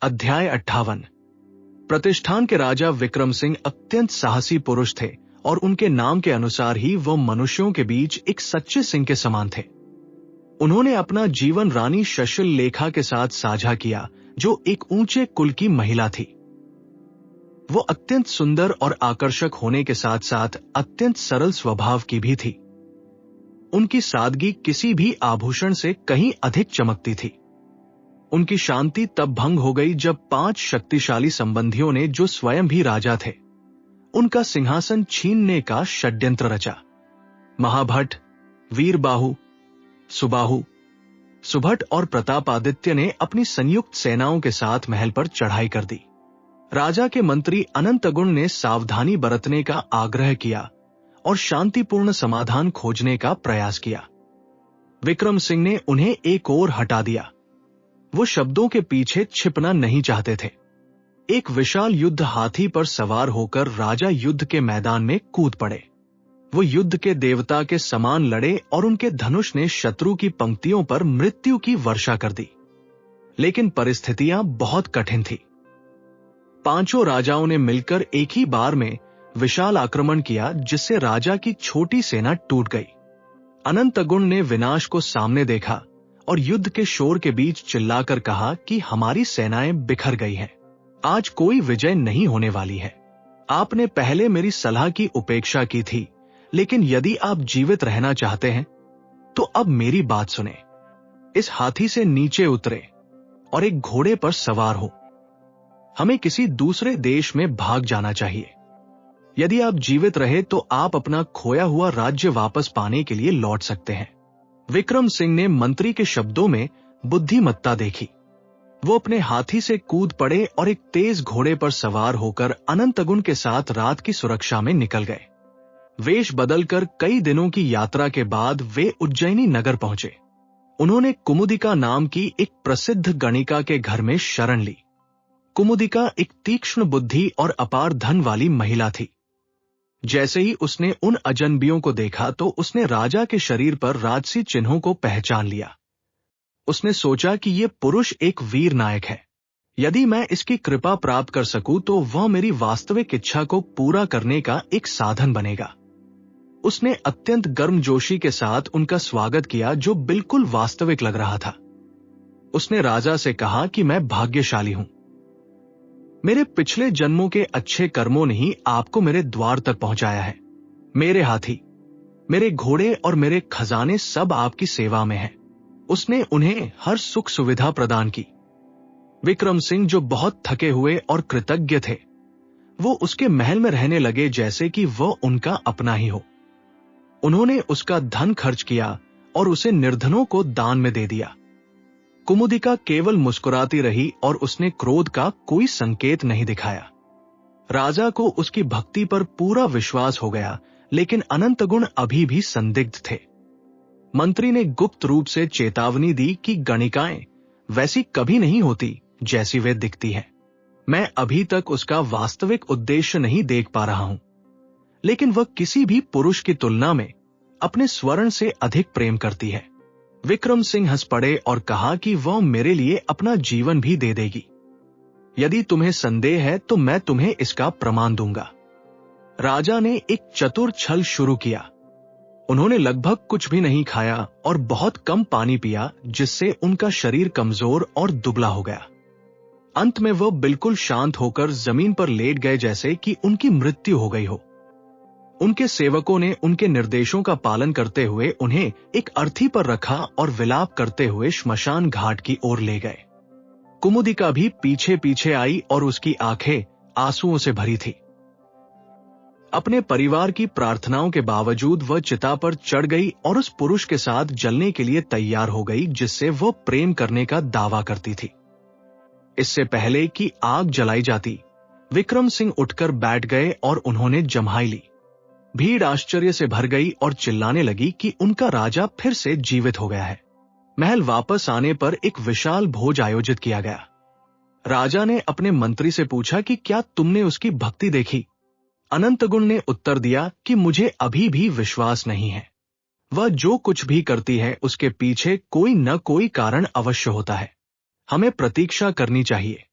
अध्याय 58। प्रतिष्ठान के राजा विक्रम सिंह अत्यंत साहसी पुरुष थे और उनके नाम के अनुसार ही वह मनुष्यों के बीच एक सच्चे सिंह के समान थे। उन्होंने अपना जीवन रानी शशिल लेखा के साथ साझा किया, जो एक ऊंचे कुल की महिला थी। वो अत्यंत सुंदर और आकर्षक होने के साथ साथ अत्यंत सरल स्वभाव की भी थी। उनकी सादगी किसी भी आभूषण से कहीं अधिक चमकती थी। उनकी शांति तब भंग हो गई जब 5 शक्तिशाली संबंधियों ने, जो स्वयं भी राजा थे, उनका सिंहासन छीनने का षड्यंत्र रचा। महाभट्ट, वीरबाहु, सुबाहु, सुभट और प्रतापादित्य ने अपनी संयुक्त सेनाओं के साथ महल पर चढ़ाई कर दी। राजा के मंत्री अनंतगुण ने सावधानी बरतने का आग्रह किया और शांतिपूर्ण समाधान खोजने का प्रयास किया। विक्रम सिंह ने उन्हें एक ओर हटा दिया। वो शब्दों के पीछे छिपना नहीं चाहते थे। एक विशाल युद्ध हाथी पर सवार होकर राजा युद्ध के मैदान में कूद पड़े। वो युद्ध के देवता के समान लड़े और उनके धनुष ने शत्रु की पंक्तियों पर मृत्यु की वर्षा कर दी। लेकिन परिस्थितियां बहुत कठिन थी। 5 राजाओं ने मिलकर एक ही बार में विशाल आक्रमण किया, जिससे राजा की छोटी सेना टूट गई। अनंतगुण ने विनाश को सामने देखा और युद्ध के शोर के बीच चिल्लाकर कहा कि हमारी सेनाएं बिखर गई हैं। आज कोई विजय नहीं होने वाली है। आपने पहले मेरी सलाह की उपेक्षा की थी, लेकिन यदि आप जीवित रहना चाहते हैं तो अब मेरी बात सुने। इस हाथी से नीचे उतरे और एक घोड़े पर सवार हो। हमें किसी दूसरे देश में भाग जाना चाहिए। यदि आप जीवित रहे तो आप अपना खोया हुआ राज्य वापस पाने के लिए लौट सकते हैं। विक्रम सिंह ने मंत्री के शब्दों में बुद्धिमत्ता देखी। वो अपने हाथी से कूद पड़े और एक तेज घोड़े पर सवार होकर अनंतगुण के साथ रात की सुरक्षा में निकल गए। वेश बदलकर कई दिनों की यात्रा के बाद वे उज्जैनी नगर पहुंचे। उन्होंने कुमुदिका नाम की एक प्रसिद्ध गणिका के घर में शरण ली। कुमुदिका एक तीक्ष्ण बुद्धि और अपार धन वाली महिला थी। जैसे ही उसने उन अजनबियों को देखा तो उसने राजा के शरीर पर राजसी चिन्हों को पहचान लिया। उसने सोचा कि यह पुरुष एक वीर नायक है। यदि मैं इसकी कृपा प्राप्त कर सकूं तो वह मेरी वास्तविक इच्छा को पूरा करने का एक साधन बनेगा। उसने अत्यंत गर्मजोशी के साथ उनका स्वागत किया, जो बिल्कुल वास्तविक लग रहा था। उसने राजा से कहा कि मैं भाग्यशाली हूं। मेरे पिछले जन्मों के अच्छे कर्मों ने ही आपको मेरे द्वार तक पहुंचाया है। मेरे हाथी, मेरे घोड़े और मेरे खजाने सब आपकी सेवा में हैं। उसने उन्हें हर सुख सुविधा प्रदान की। विक्रम सिंह, जो बहुत थके हुए और कृतज्ञ थे, वो उसके महल में रहने लगे जैसे कि वह उनका अपना ही हो। उन्होंने उसका धन खर्च किया और उसे निर्धनों को दान में दे दिया। कुमुदिका केवल मुस्कुराती रही और उसने क्रोध का कोई संकेत नहीं दिखाया। राजा को उसकी भक्ति पर पूरा विश्वास हो गया, लेकिन अनंतगुण अभी भी संदिग्ध थे। मंत्री ने गुप्त रूप से चेतावनी दी कि गणिकाएं वैसी कभी नहीं होती जैसी वे दिखती हैं। मैं अभी तक उसका वास्तविक उद्देश्य नहीं देख पा रहा हूं, लेकिन वह किसी भी पुरुष की तुलना में अपने स्वर्ण से अधिक प्रेम करती है। विक्रम सिंह हंस पड़े और कहा कि वह मेरे लिए अपना जीवन भी दे देगी। यदि तुम्हें संदेह है तो मैं तुम्हें इसका प्रमाण दूंगा। राजा ने एक चतुर छल शुरू किया। उन्होंने लगभग कुछ भी नहीं खाया और बहुत कम पानी पिया, जिससे उनका शरीर कमजोर और दुबला हो गया। अंत में वह बिल्कुल शांत होकर जमीन पर लेट गए, जैसे कि उनकी मृत्यु हो गई हो। उनके सेवकों ने उनके निर्देशों का पालन करते हुए उन्हें एक अर्थी पर रखा और विलाप करते हुए श्मशान घाट की ओर ले गए। कुमुदिका भी पीछे पीछे आई और उसकी आंखें आंसुओं से भरी थी। अपने परिवार की प्रार्थनाओं के बावजूद वह चिता पर चढ़ गई और उस पुरुष के साथ जलने के लिए तैयार हो गई, जिससे वह प्रेम करने का दावा करती थी। इससे पहले कि आग जलाई जाती, विक्रम सिंह उठकर बैठ गए और उन्होंने जम्हाई ली। भीड़ आश्चर्य से भर गई और चिल्लाने लगी कि उनका राजा फिर से जीवित हो गया है। महल वापस आने पर एक विशाल भोज आयोजित किया गया। राजा ने अपने मंत्री से पूछा कि क्या तुमने उसकी भक्ति देखी? अनंतगुण ने उत्तर दिया कि मुझे अभी भी विश्वास नहीं है। वह जो कुछ भी करती है उसके पीछे कोई न कोई कारण अवश्य होता है। हमें प्रतीक्षा करनी चाहिए।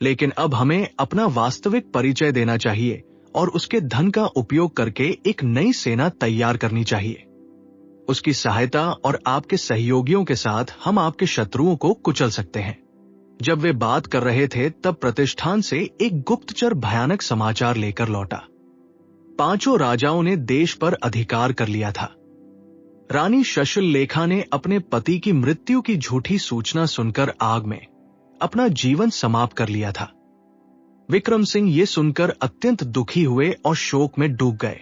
लेकिन अब हमें अपना वास्तविक परिचय देना चाहिए और उसके धन का उपयोग करके एक नई सेना तैयार करनी चाहिए। उसकी सहायता और आपके सहयोगियों के साथ हम आपके शत्रुओं को कुचल सकते हैं। जब वे बात कर रहे थे तब प्रतिष्ठान से एक गुप्तचर भयानक समाचार लेकर लौटा। 5 राजाओं ने देश पर अधिकार कर लिया था। रानी शशुलेखा ने अपने पति की मृत्यु की झूठी सूचना सुनकर आग में अपना जीवन समाप्त कर लिया था। विक्रम सिंह ये सुनकर अत्यंत दुखी हुए और शोक में डूब गए।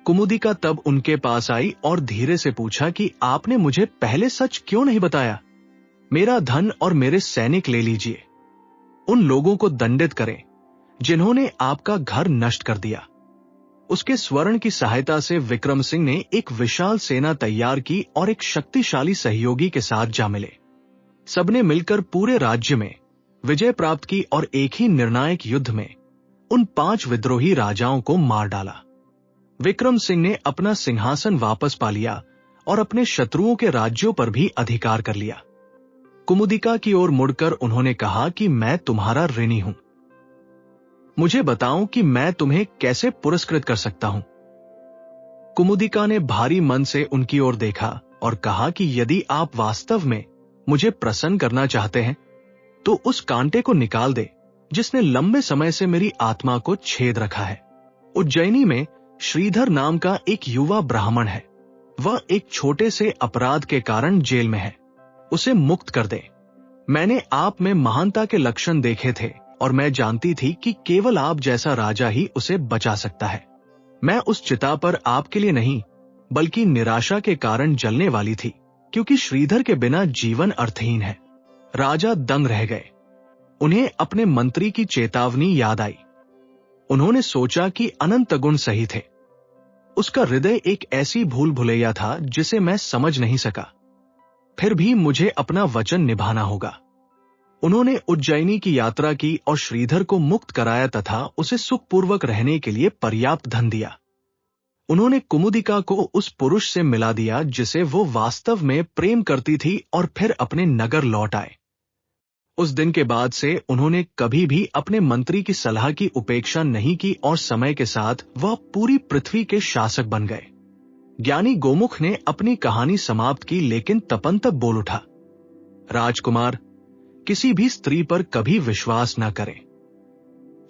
कुमुदिका तब उनके पास आई और धीरे से पूछा कि आपने मुझे पहले सच क्यों नहीं बताया? मेरा धन और मेरे सैनिक ले लीजिए। उन लोगों को दंडित करें जिन्होंने आपका घर नष्ट कर दिया। उसके स्वर्ण की सहायता से विक्रम सिंह ने एक विशाल सेना तैयार की और एक शक्तिशाली सहयोगी के साथ जा मिले। सबने मिलकर पूरे राज्य में विजय प्राप्त की और एक ही निर्णायक युद्ध में उन 5 विद्रोही राजाओं को मार डाला। विक्रम सिंह ने अपना सिंहासन वापस पा लिया और अपने शत्रुओं के राज्यों पर भी अधिकार कर लिया। कुमुदिका की ओर मुड़कर उन्होंने कहा कि मैं तुम्हारा ऋणी हूं। मुझे बताओ कि मैं तुम्हें कैसे पुरस्कृत कर सकता हूं। कुमुदिका ने भारी मन से उनकी ओर देखा और कहा कि यदि आप वास्तव में मुझे प्रसन्न करना चाहते हैं तो उस कांटे को निकाल दे जिसने लंबे समय से मेरी आत्मा को छेद रखा है। उज्जैनी में श्रीधर नाम का एक युवा ब्राह्मण है। वह एक छोटे से अपराध के कारण जेल में है। उसे मुक्त कर दे। मैंने आप में महानता के लक्षण देखे थे और मैं जानती थी कि केवल आप जैसा राजा ही उसे बचा सकता है। मैं उस चिता पर आपके लिए नहीं बल्कि निराशा के कारण जलने वाली थी, क्योंकि श्रीधर के बिना जीवन अर्थहीन है। राजा दंग रह गए। उन्हें अपने मंत्री की चेतावनी याद आई। उन्होंने सोचा कि अनंत गुण सही थे। उसका हृदय एक ऐसी भूल भुलैया था जिसे मैं समझ नहीं सका। फिर भी मुझे अपना वचन निभाना होगा। उन्होंने उज्जैनी की यात्रा की और श्रीधर को मुक्त कराया तथा उसे सुखपूर्वक रहने के लिए पर्याप्त धन दिया। उन्होंने कुमुदिका को उस पुरुष से मिला दिया जिसे वो वास्तव में प्रेम करती थी और फिर अपने नगर लौट आए। उस दिन के बाद से उन्होंने कभी भी अपने मंत्री की सलाह की उपेक्षा नहीं की और समय के साथ वह पूरी पृथ्वी के शासक बन गए। ज्ञानी गोमुख ने अपनी कहानी समाप्त की, लेकिन तपंतप बोल उठा, राजकुमार, किसी भी स्त्री पर कभी विश्वास न करें,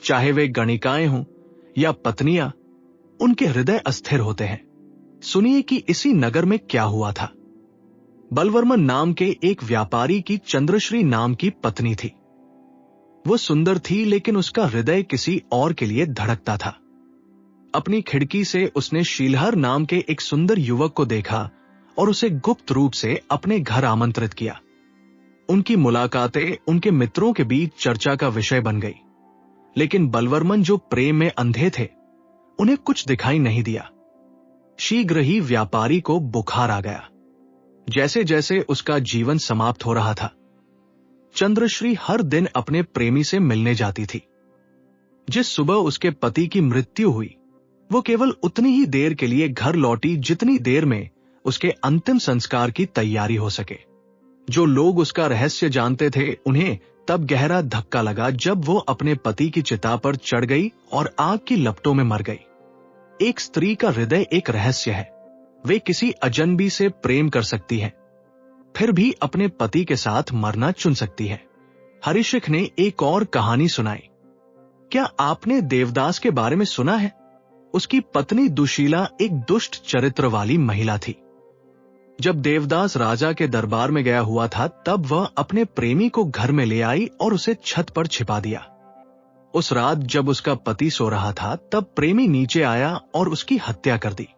चाहे वे गणिकाएं हों या पत्नियां, उनके हृदय अस्थिर होते हैं। सुनिए कि इसी नगर में क्या हुआ था। बलवर्मन नाम के एक व्यापारी की चंद्रश्री नाम की पत्नी थी। वो सुंदर थी, लेकिन उसका हृदय किसी और के लिए धड़कता था। अपनी खिड़की से उसने शीलहर नाम के एक सुंदर युवक को देखा और उसे गुप्त रूप से अपने घर आमंत्रित किया। उनकी मुलाकातें उनके मित्रों के बीच चर्चा का विषय बन गई, लेकिन बलवर्मन जो प्रेम में अंधे थे, उन्हें कुछ दिखाई नहीं दिया। शीघ्र ही व्यापारी को बुखार आ गया। जैसे जैसे उसका जीवन समाप्त हो रहा था, चंद्रश्री हर दिन अपने प्रेमी से मिलने जाती थी। जिस सुबह उसके पति की मृत्यु हुई, वो केवल उतनी ही देर के लिए घर लौटी जितनी देर में उसके अंतिम संस्कार की तैयारी हो सके। जो लोग उसका रहस्य जानते थे, उन्हें तब गहरा धक्का लगा जब वो अपने पति की चिता पर चढ़ गई और आग की लपटों में मर गई। एक स्त्री का हृदय एक रहस्य है। वे किसी अजनबी से प्रेम कर सकती है, फिर भी अपने पति के साथ मरना चुन सकती है। हरिशिख ने एक और कहानी सुनाई। क्या आपने देवदास के बारे में सुना है? उसकी पत्नी दुशीला एक दुष्ट चरित्र वाली महिला थी। जब देवदास राजा के दरबार में गया हुआ था, तब वह अपने प्रेमी को घर में ले आई और उसे छत पर छिपा दिया। उस रात जब उसका पति सो रहा था, तब प्रेमी नीचे आया और उसकी हत्या कर दी।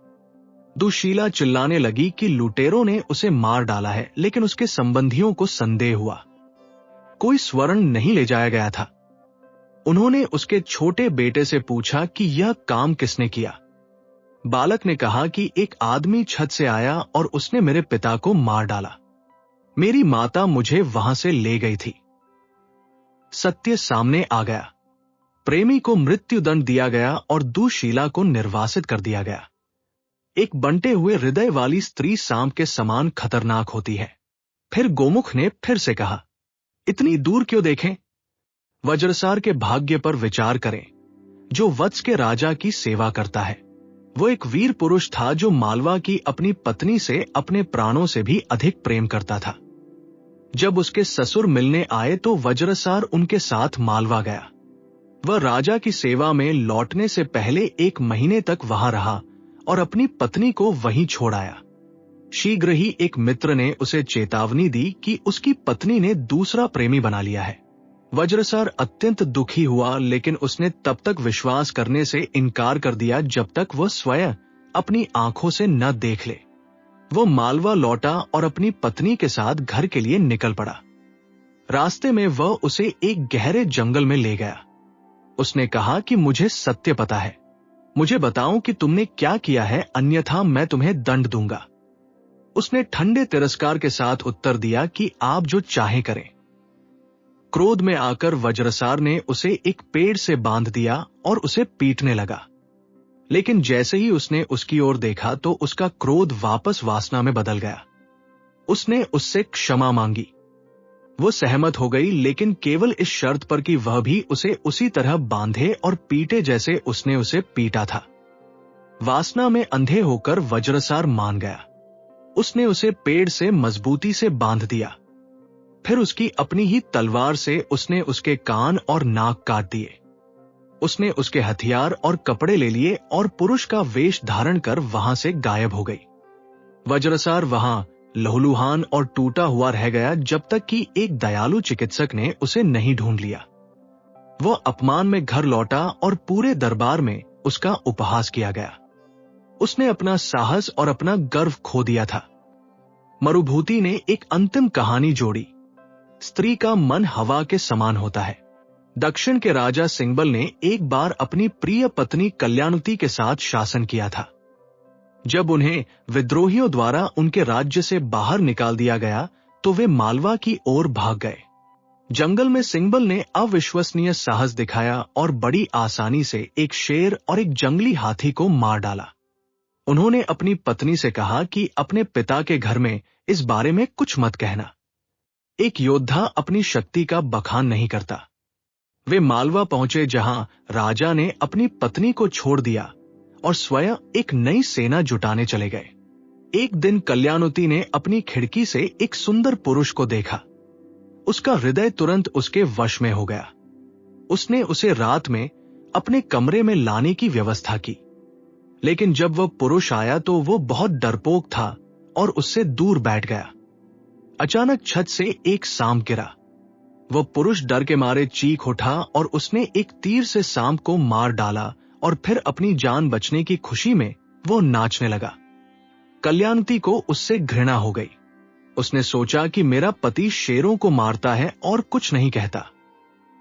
दुशीला चिल्लाने लगी कि लुटेरों ने उसे मार डाला है, लेकिन उसके संबंधियों को संदेह हुआ। कोई स्वर्ण नहीं ले जाया गया था। उन्होंने उसके छोटे बेटे से पूछा कि यह काम किसने किया। बालक ने कहा कि एक आदमी छत से आया और उसने मेरे पिता को मार डाला। मेरी माता मुझे वहां से ले गई थी। सत्य सामने आ गया। प्रेमी को मृत्युदंड दिया गया और दुशीला को निर्वासित कर दिया गया। एक बंटे हुए हृदय वाली स्त्री सांप के समान खतरनाक होती है। फिर गोमुख ने फिर से कहा, इतनी दूर क्यों देखें? वज्रसार के भाग्य पर विचार करें, जो वत्स के राजा की सेवा करता है। वो एक वीर पुरुष था जो मालवा की अपनी पत्नी से अपने प्राणों से भी अधिक प्रेम करता था। जब उसके ससुर मिलने आए तो वज्रसार उनके साथ मालवा गया। वह राजा की सेवा में लौटने से पहले 1 महीने तक वहां रहा और अपनी पत्नी को वहीं छोड़ आया। शीघ्र ही एक मित्र ने उसे चेतावनी दी कि उसकी पत्नी ने दूसरा प्रेमी बना लिया है। वज्रसार अत्यंत दुखी हुआ, लेकिन उसने तब तक विश्वास करने से इनकार कर दिया जब तक वह स्वयं अपनी आंखों से न देख ले। वो मालवा लौटा और अपनी पत्नी के साथ घर के लिए निकल पड़ा। रास्ते में वह उसे एक गहरे जंगल में ले गया। उसने कहा कि मुझे सत्य पता है, मुझे बताओ कि तुमने क्या किया है, अन्यथा मैं तुम्हें दंड दूंगा। उसने ठंडे तिरस्कार के साथ उत्तर दिया कि आप जो चाहें करें। क्रोध में आकर वज्रसार ने उसे एक पेड़ से बांध दिया और उसे पीटने लगा। लेकिन जैसे ही उसने उसकी ओर देखा तो उसका क्रोध वापस वासना में बदल गया। उसने उससे क्षमा मांगी। वो सहमत हो गई, लेकिन केवल इस शर्त पर कि वह भी उसे उसी तरह बांधे और पीटे जैसे उसने उसे पीटा था। वासना में अंधे होकर वज्रसार मान गया। उसने उसे पेड़ से मजबूती से बांध दिया। फिर उसकी अपनी ही तलवार से उसने उसके कान और नाक काट दिए। उसने उसके हथियार और कपड़े ले लिए और पुरुष का वेश धारण कर वहां से गायब हो गई। वज्रसार वहां लहूलुहान और टूटा हुआ रह गया जब तक कि एक दयालु चिकित्सक ने उसे नहीं ढूंढ लिया। वह अपमान में घर लौटा और पूरे दरबार में उसका उपहास किया गया। उसने अपना साहस और अपना गर्व खो दिया था। मरुभूति ने एक अंतिम कहानी जोड़ी। स्त्री का मन हवा के समान होता है। दक्षिण के राजा सिंगबल ने एक बार अपनी प्रिय पत्नी कल्याणुति के साथ शासन किया था। जब उन्हें विद्रोहियों द्वारा उनके राज्य से बाहर निकाल दिया गया तो वे मालवा की ओर भाग गए। जंगल में सिंगबल ने अविश्वसनीय साहस दिखाया और बड़ी आसानी से एक शेर और एक जंगली हाथी को मार डाला। उन्होंने अपनी पत्नी से कहा कि अपने पिता के घर में इस बारे में कुछ मत कहना। एक योद्धा अपनी शक्ति का बखान नहीं करता। वे मालवा पहुंचे जहां राजा ने अपनी पत्नी को छोड़ दिया और स्वयं एक नई सेना जुटाने चले गए। एक दिन कल्याणुति ने अपनी खिड़की से एक सुंदर पुरुष को देखा। उसका हृदय तुरंत उसके वश में हो गया। उसने उसे रात में अपने कमरे में लाने की व्यवस्था की, लेकिन जब वह पुरुष आया तो वो बहुत डरपोक था और उससे दूर बैठ गया। अचानक छत से एक सांप गिरा। वह पुरुष डर के मारे चीख उठा और उसने एक तीर से सांप को मार डाला और फिर अपनी जान बचने की खुशी में वो नाचने लगा। कल्याणुति को उससे घृणा हो गई। उसने सोचा कि मेरा पति शेरों को मारता है और कुछ नहीं कहता।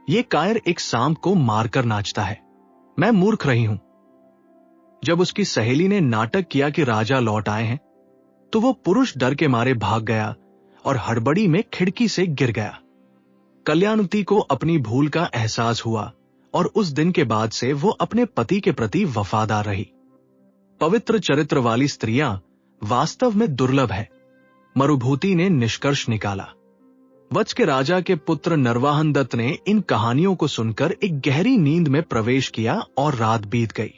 ये कायर एक सांप को मारकर नाचता है। मैं मूर्ख रही हूं। जब उसकी सहेली ने नाटक किया कि राजा लौट आए हैं, तो वो पुरुष डर के मारे भाग गया और हड़बड़ी में खिड़की से गिर गया। कल्याणुति को अपनी भूल का एहसास हुआ और उस दिन के बाद से वो अपने पति के प्रति वफादार रही। पवित्र चरित्र वाली स्त्रियां वास्तव में दुर्लभ है, मरुभूति ने निष्कर्ष निकाला। वत्स के राजा के पुत्र नरवाहन दत्त ने इन कहानियों को सुनकर एक गहरी नींद में प्रवेश किया और रात बीत गई।